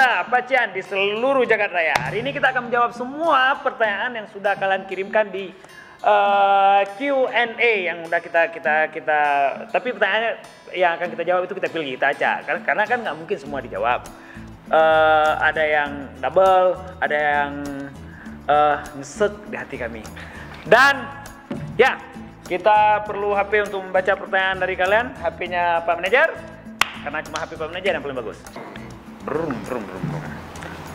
pemirsa Pacian di seluruh jagat raya. Hari ini kita akan menjawab semua pertanyaan yang sudah kalian kirimkan di Q&A yang udah kita tapi pertanyaannya yang akan kita jawab itu kita pilih, kita acak karena kan nggak mungkin semua dijawab. Ada yang double, ada yang ngesek di hati kami. Dan ya, kita perlu HP untuk membaca pertanyaan dari kalian. HP-nya Pak Manajer, karena cuma HP Pak Manajer yang paling bagus. Brum.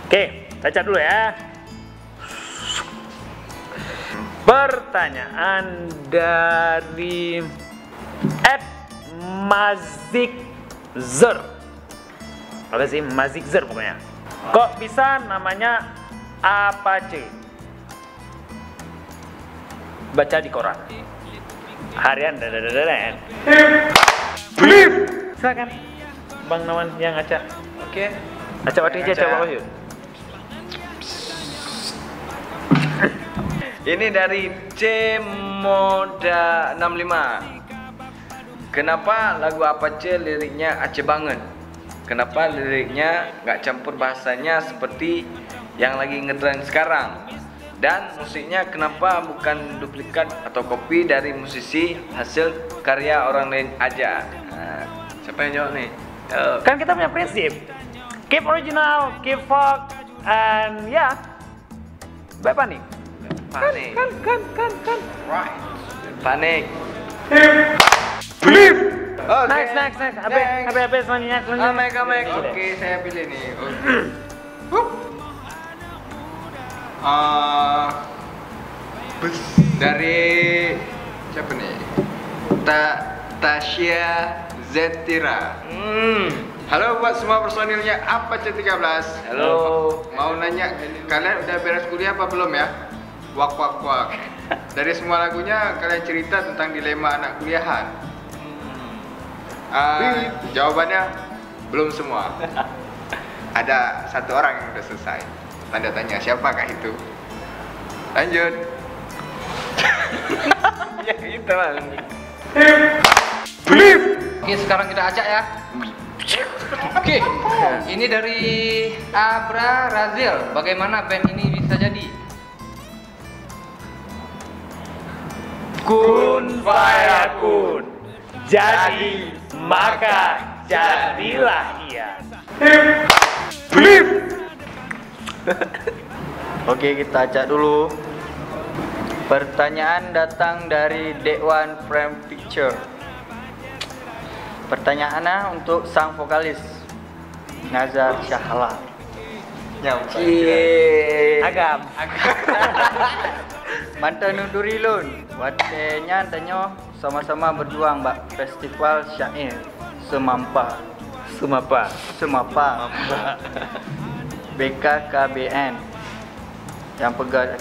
Oke, baca dulu ya. Pertanyaan dari @mazikzer. Apa sih Mazikzer pokoknya? Kok bisa namanya Apache? Baca di koran. Harian dadadadadan. Blip. Silakan. Bang Nawan yang acak. Oke. Acak waktu aja acak bawah yuk. Ini dari Cmoda 65. Kenapa lagu Apache liriknya Aceh banget? Kenapa liriknya nggak campur bahasanya seperti yang lagi ngetren sekarang? Dan musiknya kenapa bukan duplikat atau kopi dari musisi hasil karya orang lain aja? Nah, siapa yang jawab nih? Kan kita punya prinsip, keep original, keep folk, and ya, panik. Panik. Kan. Right. Panik. Blip. Oke. Next. Apa selanjutnya? Amek. Oke, saya pilih nih. Dari siapa nih? Tasya Zetira. Halo buat semua personilnya Apache 13. Halo. Mau nanya, kalian udah beres kuliah apa belum ya? Wak. Dari semua lagunya kalian cerita tentang dilema anak kuliahan. Jawabannya belum semua. Ada satu orang yang udah selesai. Tanda tanya, siapakah itu? Lanjut. Ya gitu bang. Blip. Oke, sekarang kita acak ya. Oke, ini dari Abra Razil. Bagaimana band ini bisa jadi? Kun fayakun. Jadi maka jadilah ia. Blip. Oke, kita acak dulu. Pertanyaan datang dari Dekwan Frame Picture. Pertanyaannya untuk sang vokalis Nazar Syahla. Agam. Mantan nunduri lun. Watenya tanya sama-sama berjuang bak festival syair Semampa. BKKBN yang pegang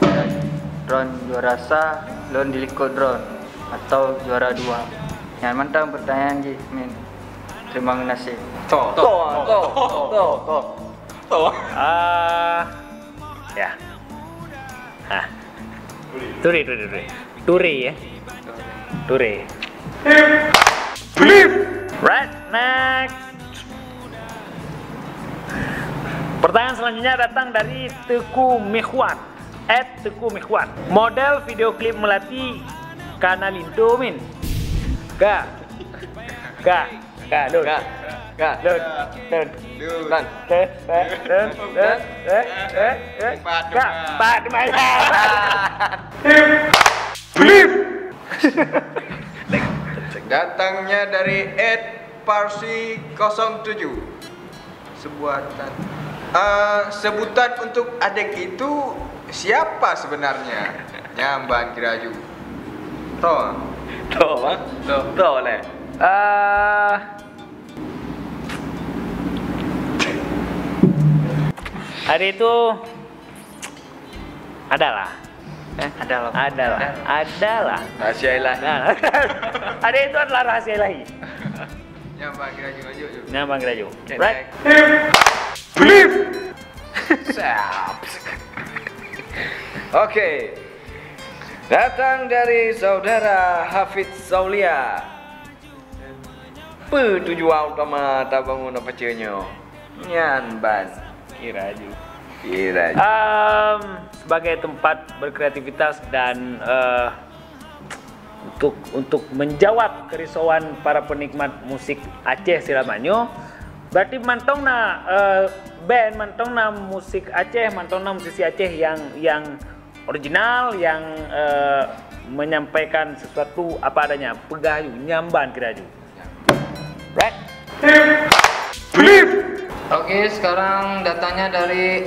drone juara sah, lon dilikut drone atau juara 2. Yang mantap pertanyaan ji, min. Terima kasih. To. Ya. Turi ya. Turi. Blip. Right, next. Pertanyaan selanjutnya datang dari Teku Mihwan. @Teku Mihwan. Model video klip Melati Kanalinto min. Lun. Pak mana? Blip. Datangnya dari Parsi 07. Sebutan untuk adik itu siapa sebenarnya? Nyamban Kiraju. To le. Hari itu adalah. Rahasia ilahi. Hari itu adalah rahasia ilahi. Nyamban Kiraju aja. Nyambang Kiraju. Okay, Right? next. Blip. Oke. Datang dari saudara Hafid Saulia. Tujuan utama tak bangun apa cenyo. Nyan ban. Iraju. Iraju. Sebagai tempat berkreativitas dan untuk menjawab kerisauan para penikmat musik Aceh selamanya, berarti mantongna band, mantongna musik Aceh, mantongna musisi Aceh yang original, yang menyampaikan sesuatu apa adanya, pegayu, nyamban kiraju. Right? Oke, sekarang datanya dari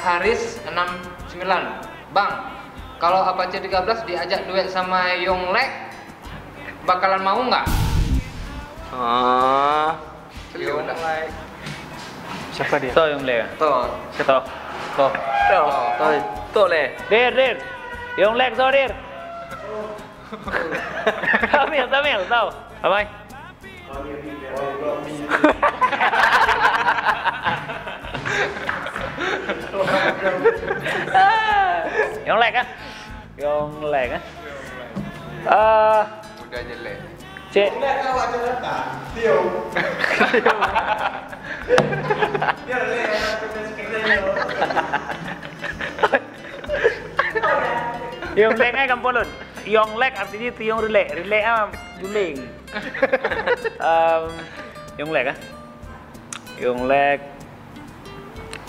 Haris69. Bang, kalau Apache 13 diajak duet sama Yonglek, bakalan mau nggak? Yonglek. Siapa dia? Toh Yonglek. Toh. Toh. Toh. Toh le. Der. Yonglek toh der. Tamil, tahu. Apa? Yonglek kan? Yonglek kan? Udah jelek. Cek. Yonglek kan kampolon. Yonglek artinya tiung relek. Relek juling. Yonglek kan? Yonglek.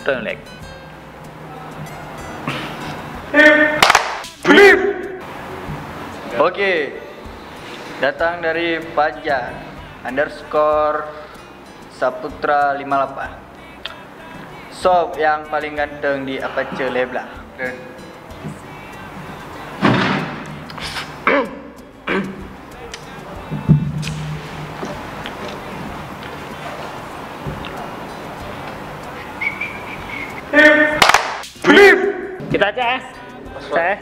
Itu Yonglek. Oke. Datang dari Fajar _ Saputra 58. Sob yang paling ganteng di Apache Leblah. Kita aja. Saya.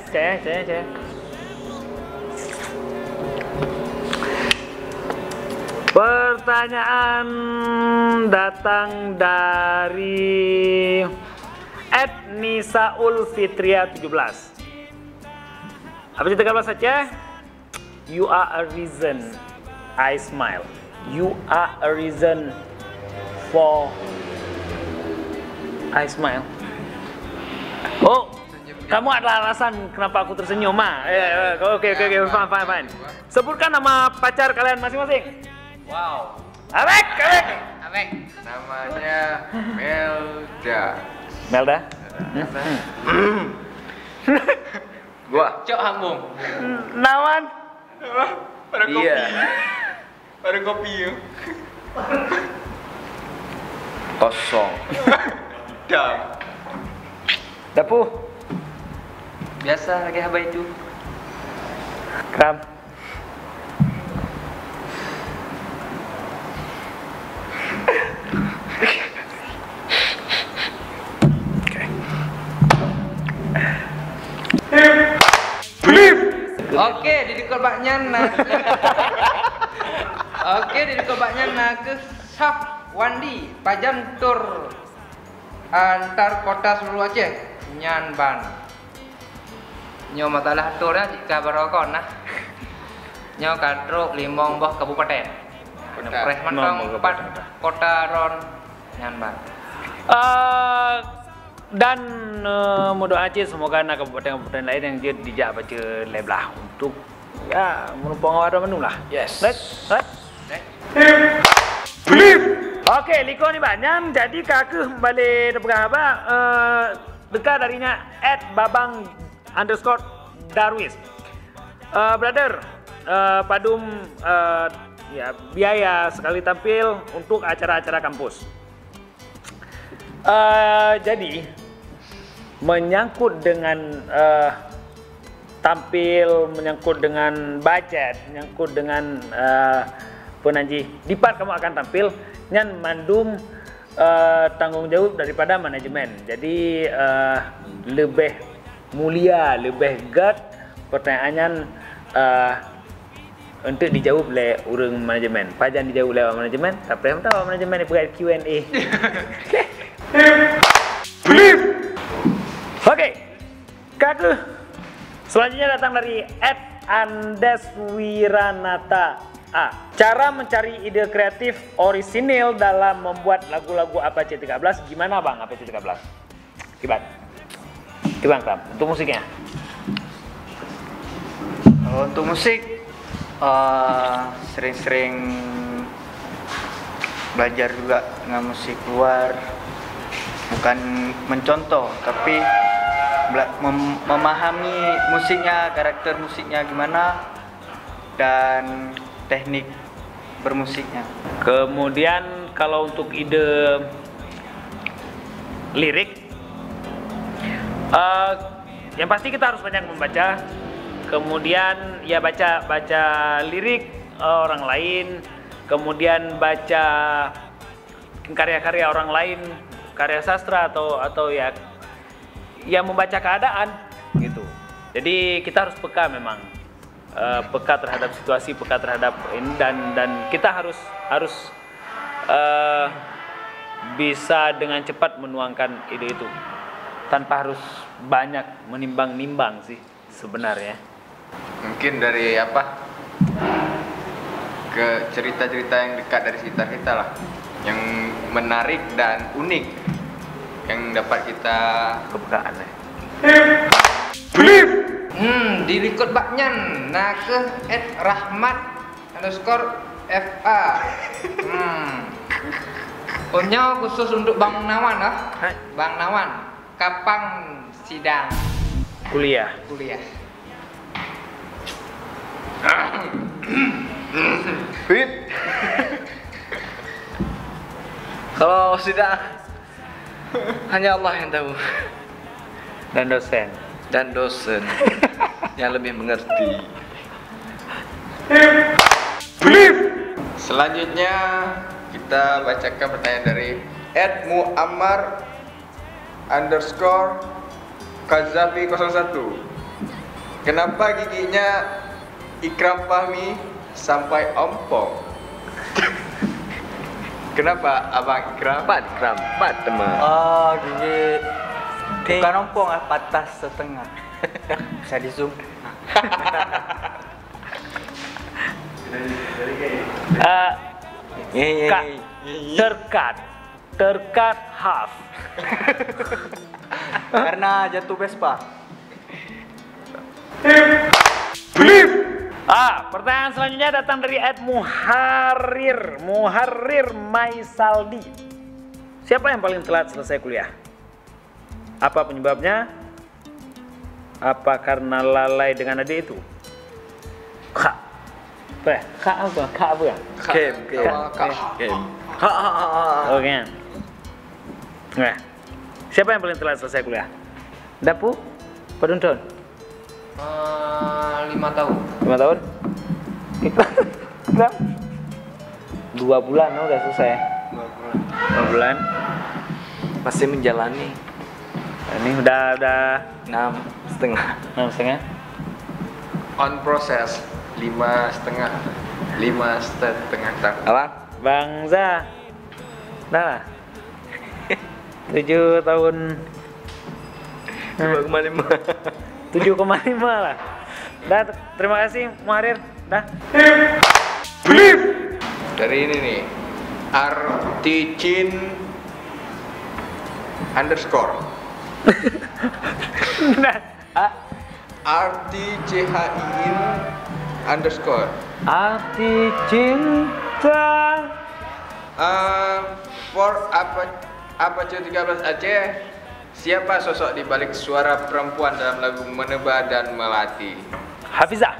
Pertanyaan datang dari @Nisaul Fitria 17. Apa cerita kalau saja? You are a reason I smile. You are a reason for I smile. Oh, kamu adalah alasan kenapa aku tersenyum, Ma. Oke, fine. Sebutkan nama pacar kalian masing-masing. Wow. Abek. Namanya Melda. Gua. Cok hambung. Nawan. Iya. Ada kopi ya. Kosong. Dapu. Biasa lagi haba itu. Kram. Oke, di kolbaknya nak ke Saf Wandi Pajam tur antar kota seluruh Aceh Nyanban. Nyo matalah turnya jika barokon nah. Nyo kadro limong boh kabupaten. Pres mantong 4 kota ron Nyanban. Dan mudah Aceh semoga anak kabupaten-kabupaten lain yang dia dijak baca Leblah untuk ya menumpang awal menu lah. Yes. Right? Oke, Liko ni banyak. Jadi kakak balik dekat apa? Dekat darinya @babang_darwis. Brother, Padum ya biaya sekali tampil untuk acara-acara kampus. Jadi menyangkut dengan tampil, menyangkut dengan budget, menyangkut dengan penanji dipat kamu akan tampil nyan mandum tanggung jawab daripada manajemen. Jadi lebih mulia, lebih gad pertanyaan untuk dijawab oleh orang manajemen. Pajan dijawab oleh manajemen, tapi yang tahu manajemen ni buat Q&A. Oke, kakak selanjutnya datang dari @andeswiranata A. Cara mencari ide kreatif orisinil dalam membuat lagu-lagu APC 13 gimana Bang APC 13? Kibat. Gimana Kram? Untuk musiknya? Untuk musik sering-sering belajar juga dengan musik luar, bukan mencontoh tapi memahami musiknya, karakter musiknya gimana dan teknik bermusiknya. Kemudian kalau untuk ide lirik, yang pasti kita harus banyak membaca. Kemudian ya baca lirik orang lain, kemudian baca karya-karya orang lain, karya sastra atau ya membaca keadaan gitu. Jadi kita harus peka memang. Peka terhadap situasi, peka terhadap ini dan kita harus bisa dengan cepat menuangkan ide itu tanpa harus banyak menimbang-nimbang sih sebenarnya. Mungkin dari ke cerita-cerita yang dekat dari sekitar kita lah, yang menarik dan unik yang dapat kita Kepekaan ya. Di record baknyan nah ke @rahmat_fa. Punya khusus untuk Bang Nawan lah. Bang Nawan, kapan sidang Kuliah. Fit. Kalau sudah hanya Allah yang tahu Dan dosen yang lebih mengerti. Selanjutnya kita bacakan pertanyaan dari @muammar_Kazafi01. Kenapa giginya Ikram Fahmi sampai ompong? Kenapa Abang Ikram? Pat teman. Gigi bukan ompong, patah setengah. Bisa di zoom. Terkat half. Karena jatuh Vespa. Pertanyaan selanjutnya datang dari @Muharrir Maisaldi. Siapa yang paling telat selesai kuliah? Apa penyebabnya? Apa karena lalai dengan adik itu? Kak apa ya? Game. Oke. Nah, siapa yang paling telat selesai kuliah? Dapu? Peduntun? 5 tahun. 5 tahun? Berapa? 2 bulan udah selesai. 2 bulan. Masih menjalani. Ini udah 6,5. 6,5. On process 5,5 tahun. Apa? Bangsa. Dah lah. 7 tahun. 2,5. 7,5 lah. Dah, terima kasih Muharir. Dah. Dari ini nih, Articin_. Nah, RTCHIN_. arti cinta. For apa 13 Aceh, siapa sosok di balik suara perempuan dalam lagu Menebah dan Melati? Hafizah.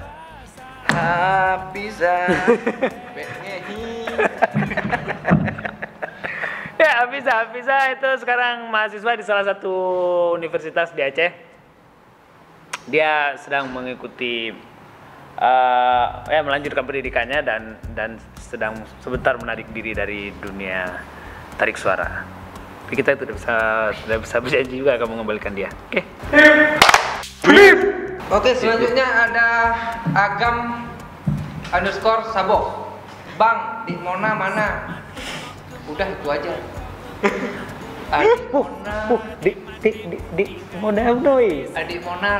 Ya, Hafizah itu sekarang mahasiswa di salah satu universitas di Aceh. Dia sedang mengikuti melanjutkan pendidikannya dan sedang sebentar menarik diri dari dunia tarik suara. Tapi kita itu sudah bisa berjanji juga akan mengembalikan dia. Oke, selanjutnya ada Agam_Saboh. Bang, di Mona mana? Udah itu aja. Adik Mona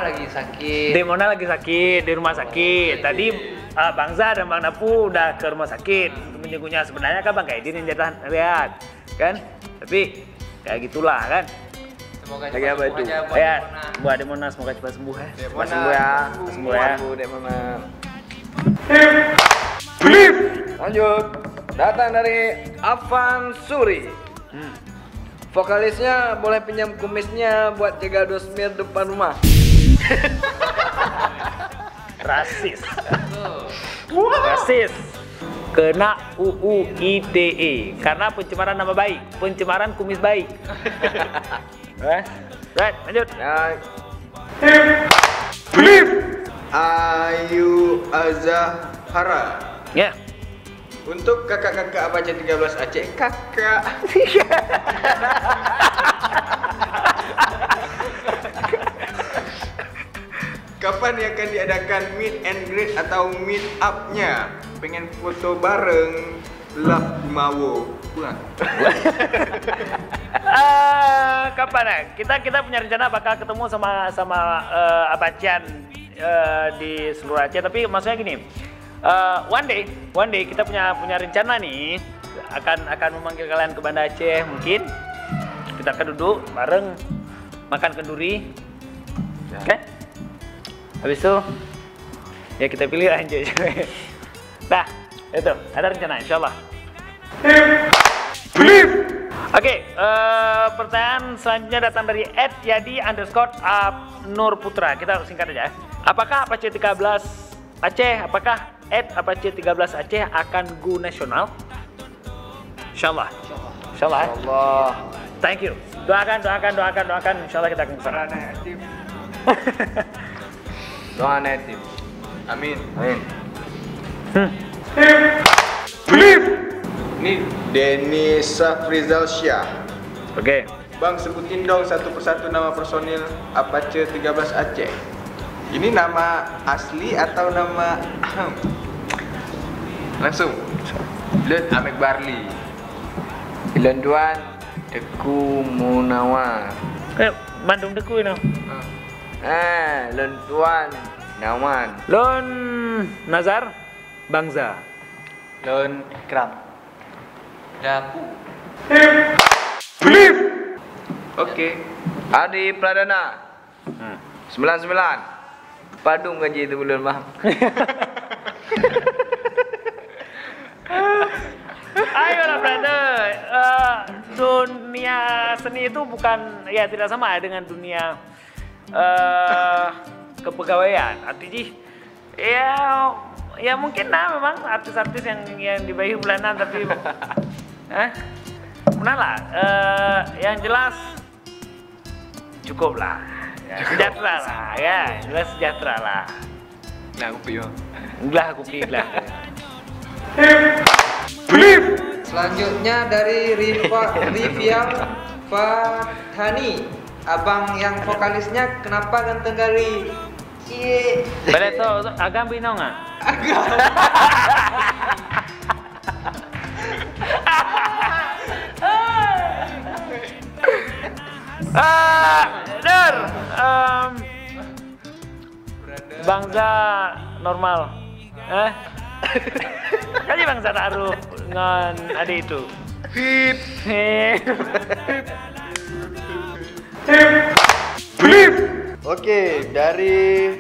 lagi sakit. Di Mona lagi sakit di rumah sakit. Bangza dan Bang Napu udah ke rumah sakit untuk menjenguknya. Sebenarnya kan Bang Kaidin yang jatah lihat kan, tapi kayak gitulah kan. Semoga Lagi apa itu? aja buat Ya, Demona. buat Demona semoga cepat sembuh ya. Cepat sembuh ya. Sembuh ya. Demona. Lanjut. Datang dari Afan Suri. Vokalisnya boleh pinjam kumisnya buat jaga dosmir depan rumah. Rasis. Tuh. Rasis. Kena UU ITE karena pencemaran nama baik, pencemaran kumis baik. Right, lanjut. Ya, Ayu Azahara. Ya. Untuk kakak-kakak Apache 13 Aceh, kakak. Kapan akan diadakan meet and greet atau meet up-nya? Pengen foto bareng Love Mawo. Pulang. Kapan ya? Kita punya rencana bakal ketemu sama Apachean di seluruh Aceh. Tapi maksudnya gini, one day kita punya rencana nih akan memanggil kalian ke Banda Aceh mungkin. Kita akan duduk bareng makan kenduri, oke? Habis itu ya kita pilih aja. Nah, itu ada rencana insyaallah. Oke, pertanyaan selanjutnya datang dari @yadi_nurputra. Kita singkat aja. Apakah Apache 13 Aceh, apakah Apache 13 Aceh akan go nasional? Insyaallah. Insyaallah. Allah. Thank you. Doakan. Insyaallah kita akan kesana. Doa native. Amin. Amin. Ini Denny Safrizal Syah. Oke. Bang, sebutin dong satu persatu nama personil Apache 13 Aceh. Ini nama asli atau nama langsung? Lut Amek Barli. Ilan Duan, Teku Munawar. Bandung Deku ini. Ilan Duan, Nawan. Lon Nazar Bangza. Lon Ikram. Dapu. Oke. Adi Pradana. 99. Padung gaji itu belum mah. Ayolah brother, dunia seni itu bukan ya tidak sama dengan dunia kepegawaian. Artinya ya mungkin memang artis-artis yang dibayar bulanan tapi benar lah. Yang jelas cukup lah. Ya, sejahtera lah ya, jelas sejahtera lah. Nah, aku pilih. Lah aku pilih lah. Selanjutnya dari Rivial Fathani. Abang yang vokalisnya kenapa ganteng kali? Cie. Boleh tahu agam binong ah? Der, bangsa normal, Kali bangsa taruh ngan ada itu. Hip. Oke, dari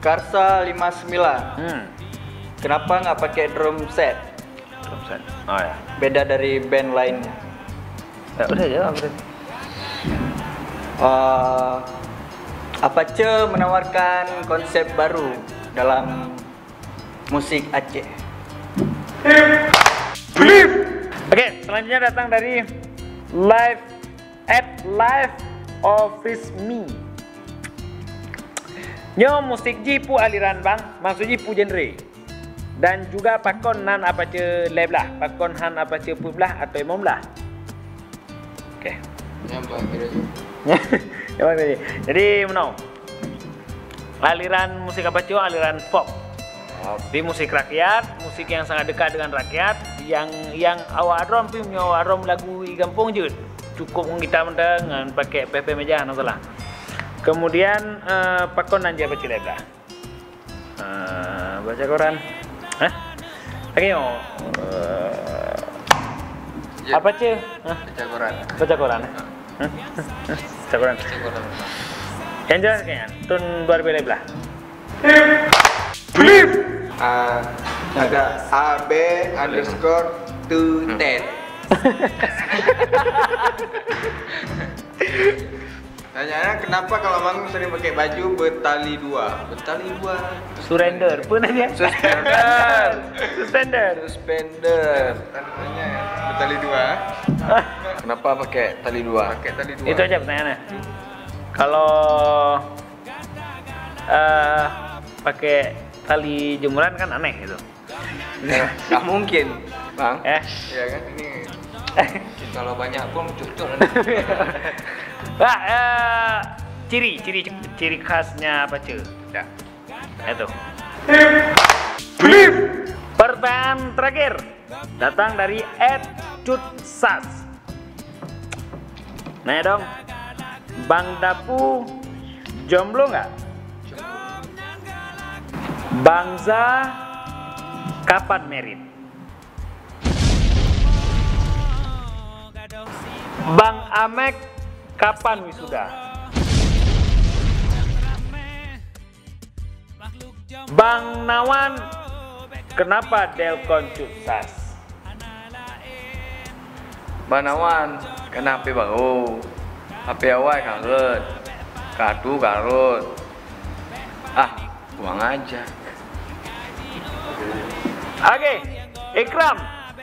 Karsa 59. Kenapa nggak pakai drum set? Drum set. Oh ya. Beda dari band lainnya. Ya udah jawab berarti. Apache menawarkan konsep baru dalam musik Aceh. Oke, selanjutnya datang dari Live Office Me. Nyo musik jipu aliran bang, maksud jipu genre. Dan juga pakon nan Apache live lah, pakon han Apache pub lah atau imam lah. Oke. Jadi menau. Aliran musik Apache aliran pop. Di musik rakyat, musik yang sangat dekat dengan rakyat, yang awak adrom punya awak adrom lagu gampung je. Cukup kita dengan pakai PP meja, no salah. Kemudian pakon nan Apache live lah. Baca koran. Hah? Oke, Ya. apa cuy? Hah? Baca koran. Baca koran. Hah? Baca koran. Yang jelas kayaknya, tahun 2011. Ada AB underscore 210. Tanyanya kenapa kalau Mangun sering pakai baju bertali dua? Bertali dua. Surrender pun aja. Suspender. Suspender. Suspender. Tanyanya bertali dua. Kenapa pakai tali dua? Pakai tali dua. Itu aja pertanyaannya. Kalau pakai tali jemuran kan aneh gitu. Nggak mungkin, Bang. Iya kan ini. Kalau banyak pun cucuk. Wah, ciri khasnya apa cuy? Ya. Itu. Pertanyaan terakhir datang dari @cutsas. Nah dong, Bang Dapu jomblo nggak? Bangsa kapan merit? Bang Amek kapan wisuda? Bang Nawan kenapa Delkon Cutsas? Banawan, kena HP baru. HP awal karut. Kartu karut. Buang aja. Oke, Ikram,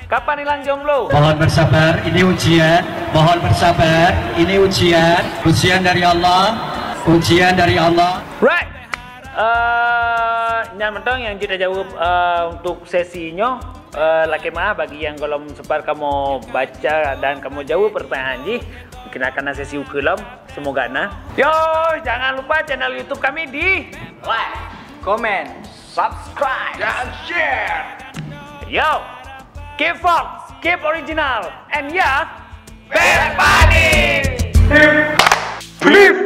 kapan hilang jomblo? Mohon bersabar, ini ujian. Mohon bersabar, ini ujian. Ujian dari Allah. Ujian dari Allah. Right. Nyan mentong yang kita jawab untuk sesinya. Laki mah bagi yang belum sempat kamu baca dan kamu jawab pertanyaan ji, mungkin akan ada sesi ukelam. Semoga na. Yo, jangan lupa channel YouTube kami di Like, comment, subscribe, dan share. Yo, keep Fox, keep original, and yeah, Berbalik. flip.